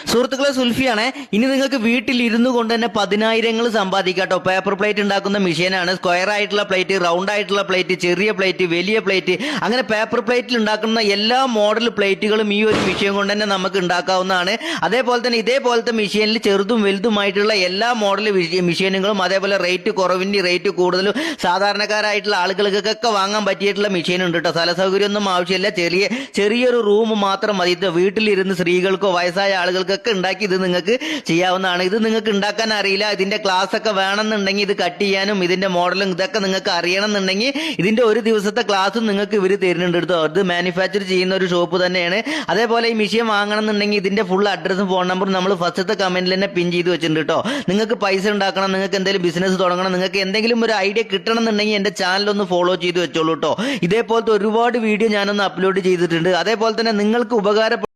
സുഹൃത്തുക്കളെ, സുൽഫിയാണ്. ഇനി നിങ്ങൾക്ക് വീട്ടിൽ ഇരുന്നു കൊണ്ട് തന്നെ പതിനായിരങ്ങൾ സമ്പാദിക്കാം കേട്ടോ. പേപ്പർ പ്ലേറ്റ് ഉണ്ടാക്കുന്ന മെഷീനാണ്. സ്ക്വയർ ആയിട്ടുള്ള പ്ലേറ്റ്, റൗണ്ട് ആയിട്ടുള്ള പ്ലേറ്റ്, ചെറിയ പ്ലേറ്റ്, വലിയ പ്ലേറ്റ്, അങ്ങനെ പേപ്പർ പ്ലേറ്റിൽ ഉണ്ടാക്കുന്ന എല്ലാ മോഡൽ പ്ലേറ്റുകളും ഈ ഒരു മെഷീൻ കൊണ്ട് തന്നെ നമുക്ക് ഉണ്ടാക്കാവുന്നതാണ്. അതേപോലെ തന്നെ ഇതേപോലത്തെ മെഷീനിൽ ചെറുതും വലുതുമായിട്ടുള്ള എല്ലാ മോഡൽ മെഷീനുകളും, അതേപോലെ റേറ്റ് കുറവിന്റെ റേറ്റ് കൂടുതലും സാധാരണക്കാരായിട്ടുള്ള ആളുകൾക്കൊക്കെ വാങ്ങാൻ പറ്റിയിട്ടുള്ള മെഷീൻ ഉണ്ട് കേട്ടോ. സ്ഥല സൗകര്യമൊന്നും ആവശ്യമില്ല, ചെറിയൊരു റൂം മാത്രം മതി. വീട്ടിലിരുന്ന് സ്ത്രീകൾക്കോ വയസ്സായ ആളുകൾക്കൊക്കെ ഉണ്ടാക്കി ഇത് നിങ്ങൾക്ക് ചെയ്യാവുന്നതാണ്. ഇത് നിങ്ങൾക്ക് ഉണ്ടാക്കാൻ അറിയില്ല, ഇതിന്റെ ക്ലാസ് ഒക്കെ വേണമെന്നുണ്ടെങ്കിൽ, ഇത് കട്ട് ചെയ്യാനും ഇതിന്റെ മോഡലും ഇതൊക്കെ നിങ്ങൾക്ക് അറിയണമെന്നുണ്ടെങ്കിൽ ഇതിന്റെ ഒരു ദിവസത്തെ ക്ലാസ്സും നിങ്ങൾക്ക് ഇവർ തരുന്നുണ്ട് കേട്ടോ. ഇത് മാനുഫാക്ചർ ചെയ്യുന്ന ഒരു ഷോപ്പ് തന്നെയാണ്. അതേപോലെ ഈ മെഷീൻ വാങ്ങണമെന്നുണ്ടെങ്കിൽ ഇതിന്റെ ഫുൾ അഡ്രസ്സും ഫോൺ നമ്പറും നമ്മൾ ഫസ്റ്റത്തെ കമന്റിൽ തന്നെ പിൻ ചെയ്ത് വെച്ചിട്ടുണ്ട് കേട്ടോ. നിങ്ങൾക്ക് പൈസ ഉണ്ടാക്കണം, നിങ്ങൾക്ക് എന്തെങ്കിലും ബിസിനസ് തുടങ്ങണം, നിങ്ങൾക്ക് എന്തെങ്കിലും ഒരു ഐഡിയ കിട്ടണം എന്നുണ്ടെങ്കിൽ എന്റെ ചാനൽ ഒന്ന് ഫോളോ ചെയ്ത് വെച്ചോളൂ കേട്ടോ. ഇതേപോലത്തെ ഒരുപാട് വീഡിയോ ഞാനൊന്ന് അപ്ലോഡ് ചെയ്തിട്ടുണ്ട്. അതേപോലെ തന്നെ നിങ്ങൾക്ക് ഉപകാരപ്പെട്ട